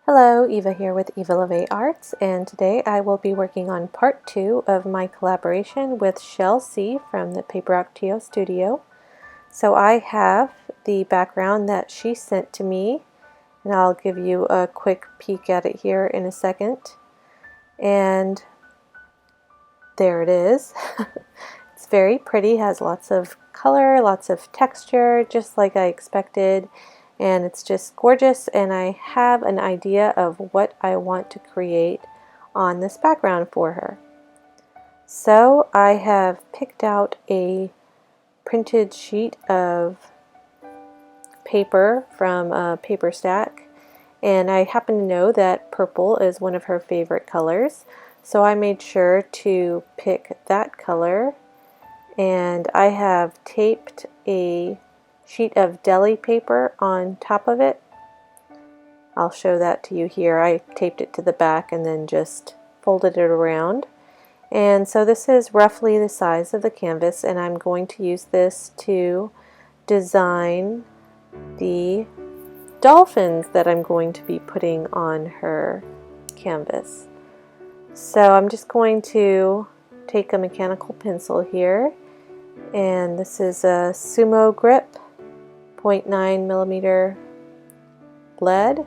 Hello, Yva here with yvaloveearts, and today I will be working on part 2 of my collaboration with Shel from the Stabiilo Studio. So I have the background that she sent to me, and I'll give you a quick peek at it here in a second. And there it is. It's very pretty, has lots of color, lots of texture, just like I expected. And it's just gorgeous, and I have an idea of what I want to create on this background for her. So I have picked out a printed sheet of paper from a paper stack, and I happen to know that purple is one of her favorite colors, so I made sure to pick that color, and I have taped a sheet of deli paper on top of it. I'll show that to you here. I taped it to the back and then just folded it around. And so this is roughly the size of the canvas, and I'm going to use this to design the dolphins that I'm going to be putting on her canvas. So I'm just going to take a mechanical pencil here, and this is a Sumo grip 0.9mm lead,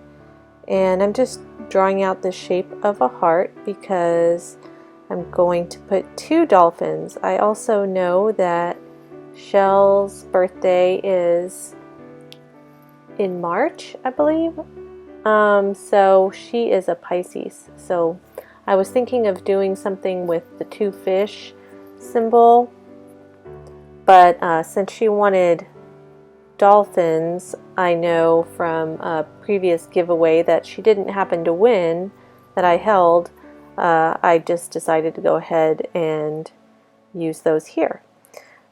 and I'm just drawing out the shape of a heart because I'm going to put two dolphins. I also know that Shel's birthday is in March, I believe, so she is a Pisces, so I was thinking of doing something with the two fish symbol, but since she wanted dolphins, I know from a previous giveaway that she didn't happen to win that I held, I just decided to go ahead and use those here.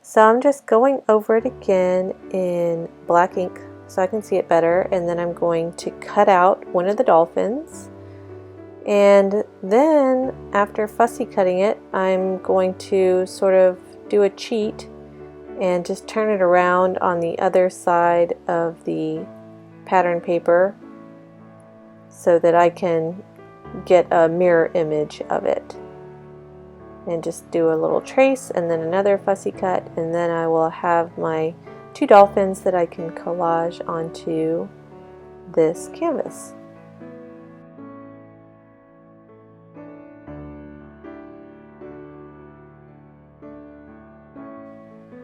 So I'm just going over it again in black ink so I can see it better, and then I'm going to cut out one of the dolphins, and then after fussy cutting it, I'm going to sort of do a cheat and just turn it around on the other side of the pattern paper so that I can get a mirror image of it. And just do a little trace and then another fussy cut, and then I will have my two dolphins that I can collage onto this canvas.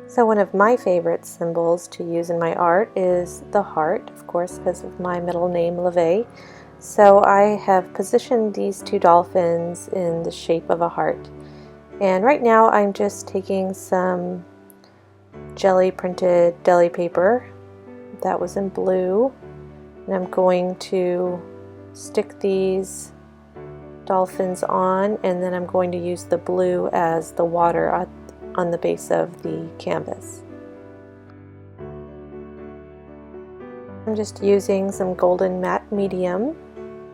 So one of my favorite symbols to use in my art is the heart, of course, because of my middle name, Lovee. So I have positioned these two dolphins in the shape of a heart. And right now I'm just taking some jelly printed deli paper that was in blue, and I'm going to stick these dolphins on, and then I'm going to use the blue as the water on the base of the canvas. I'm just using some golden matte medium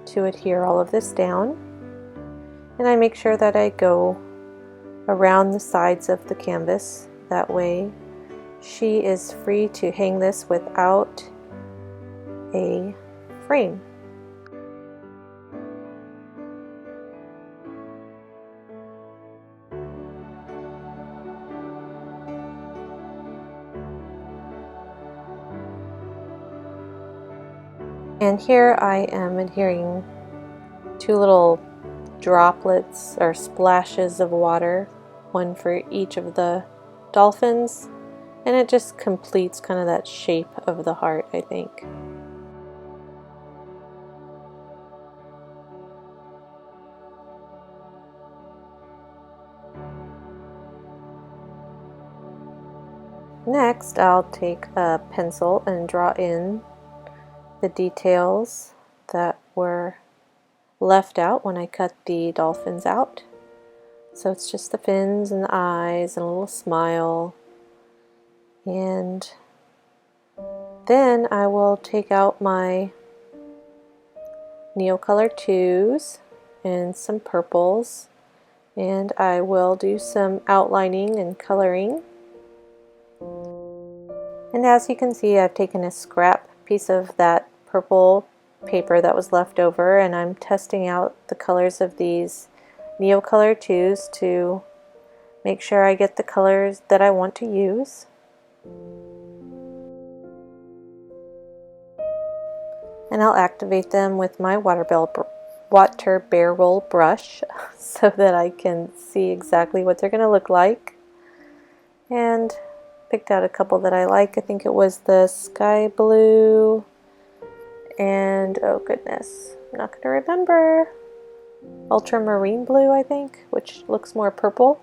to adhere all of this down, and I make sure that I go around the sides of the canvas. That way she is free to hang this without a frame. And here I am adhering two little droplets or splashes of water, one for each of the dolphins, and it just completes kind of that shape of the heart, I think. Next, I'll take a pencil and draw in the details that were left out when I cut the dolphins out. So it's just the fins and the eyes and a little smile. And then I will take out my Neocolor IIs and some purples, and I will do some outlining and coloring. And as you can see, I've taken a scrap piece of that purple paper that was left over, and I'm testing out the colors of these Neocolor IIs to make sure I get the colors that I want to use. And I'll activate them with my water barrel brush so that I can see exactly what they're going to look like. And picked out a couple that I like. I think it was the sky blue and, oh goodness, I'm not going to remember, ultramarine blue, I think, which looks more purple.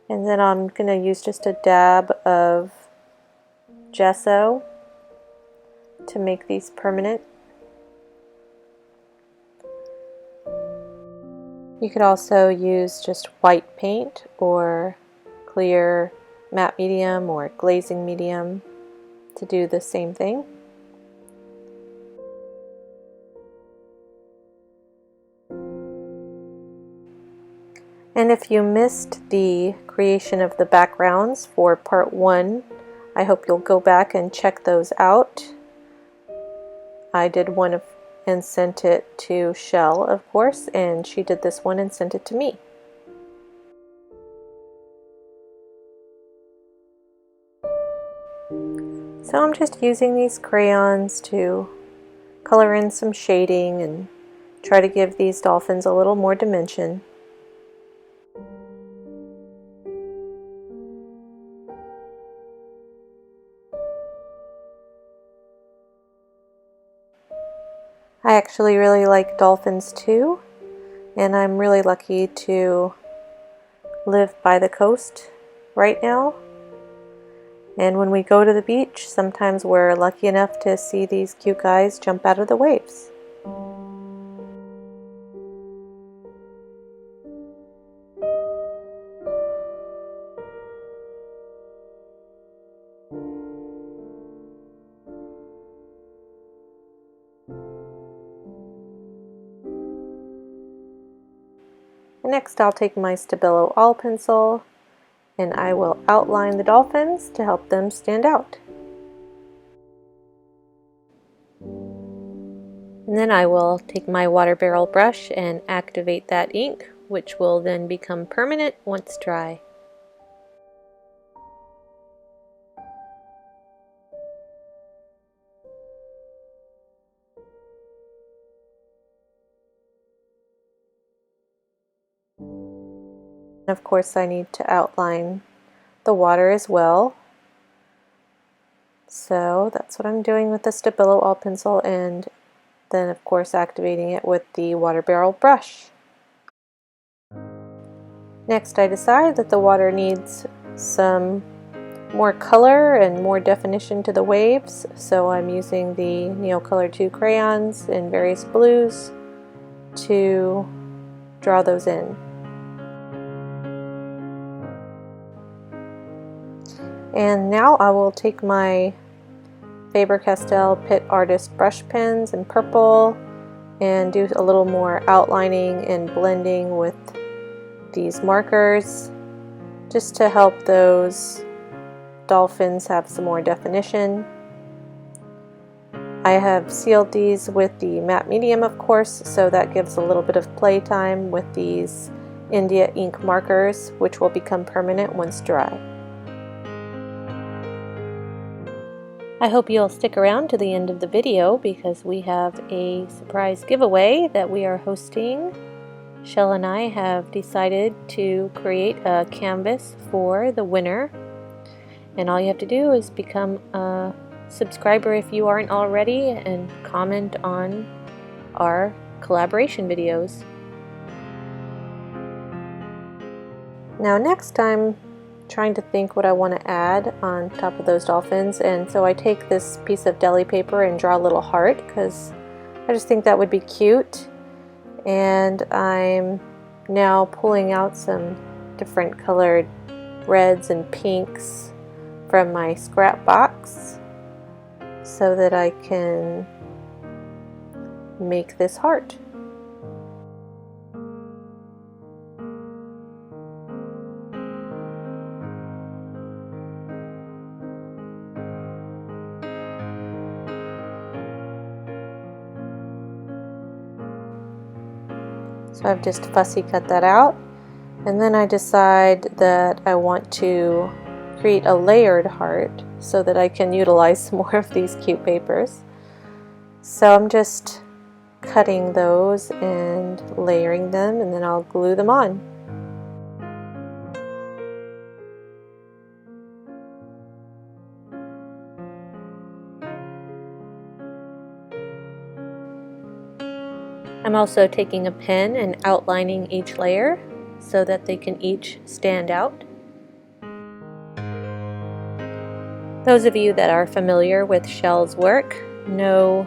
And then I'm going to use just a dab of gesso to make these permanent. You could also use just white paint or clear matte medium or glazing medium to do the same thing. And if you missed the creation of the backgrounds for part 1, I hope you'll go back and check those out. I did one and sent it to Shel, of course, and she did this one and sent it to me. So I'm just using these crayons to color in some shading and try to give these dolphins a little more dimension. I actually really like dolphins too, and I'm really lucky to live by the coast right now. And when we go to the beach, sometimes we're lucky enough to see these cute guys jump out of the waves. Next, I'll take my Stabiilo All Pencil and I will outline the dolphins to help them stand out. And then I will take my water barrel brush and activate that ink, which will then become permanent once dry. Of course, I need to outline the water as well. So that's what I'm doing with the Stabiilo All Pencil, and then of course activating it with the water barrel brush. Next, I decide that the water needs some more color and more definition to the waves, so I'm using the Neocolor II crayons in various blues to draw those in. And now I will take my Faber-Castell Pitt Artist brush pens in purple and do a little more outlining and blending with these markers just to help those dolphins have some more definition. I have sealed these with the matte medium, of course, so that gives a little bit of play time with these India ink markers, which will become permanent once dry. I hope you'll stick around to the end of the video because we have a surprise giveaway that we are hosting. Shel and I have decided to create a canvas for the winner, and all you have to do is become a subscriber if you aren't already and comment on our collaboration videos. Now next I'm trying to think what I want to add on top of those dolphins, and so I take this piece of deli paper and draw a little heart because I just think that would be cute. And I'm now pulling out some different colored reds and pinks from my scrap box so that I can make this heart. So I've just fussy cut that out, and then I decide that I want to create a layered heart so that I can utilize some more of these cute papers. So I'm just cutting those and layering them, and then I'll glue them on. I'm also taking a pen and outlining each layer so that they can each stand out. Those of you that are familiar with Shel's work know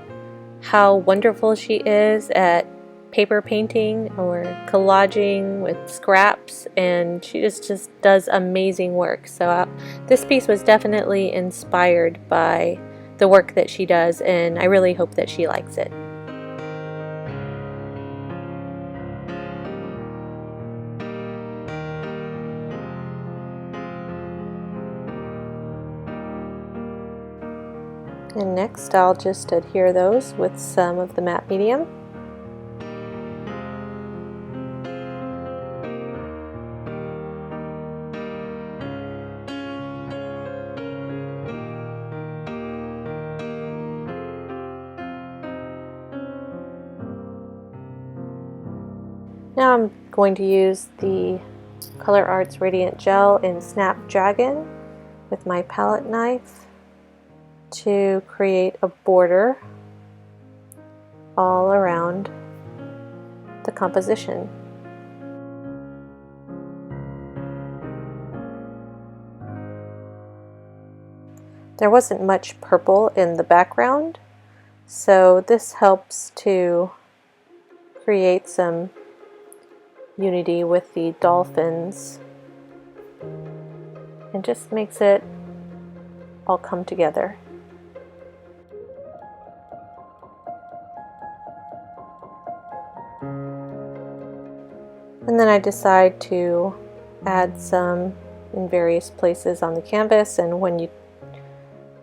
how wonderful she is at paper painting or collaging with scraps, and she just does amazing work. So this piece was definitely inspired by the work that she does, and I really hope that she likes it. And next I'll just adhere those with some of the matte medium. Now I'm going to use the Color Arts Radiant Gel in SnapDragon with my palette knife to create a border all around the composition. There wasn't much purple in the background, so this helps to create some unity with the dolphins and just makes it all come together. And then I decide to add some in various places on the canvas, and when you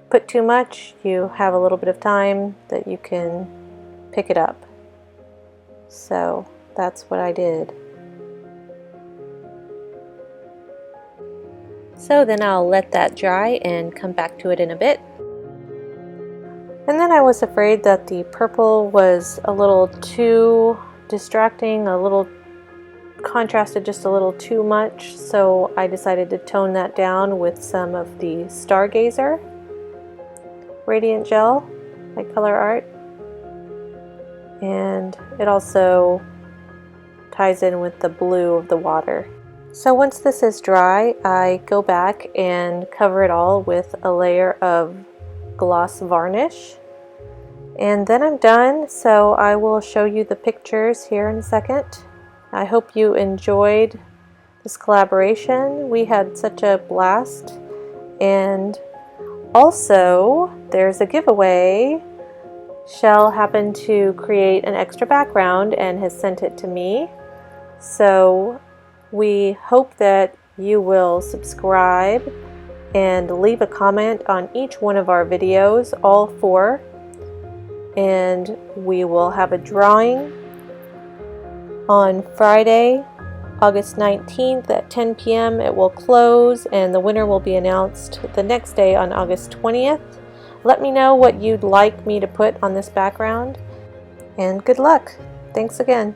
put too much, you have a little bit of time that you can pick it up. So that's what I did. So then I'll let that dry and come back to it in a bit. And then I was afraid that the purple was a little too distracting, a little contrasted just a little too much, so I decided to tone that down with some of the Stargazer Radiant Gel by Color Art, and it also ties in with the blue of the water. So once this is dry, I go back and cover it all with a layer of gloss varnish, and then I'm done. So I will show you the pictures here in a second. I hope you enjoyed this collaboration. We had such a blast, and also there's a giveaway. Shel happened to create an extra background and has sent it to me, so we hope that you will subscribe and leave a comment on each one of our videos, all 4, and we will have a drawing on Friday, August 19th at 10 p.m. It will close, and the winner will be announced the next day on August 20th. Let me know what you'd like me to put on this background, and good luck. Thanks again.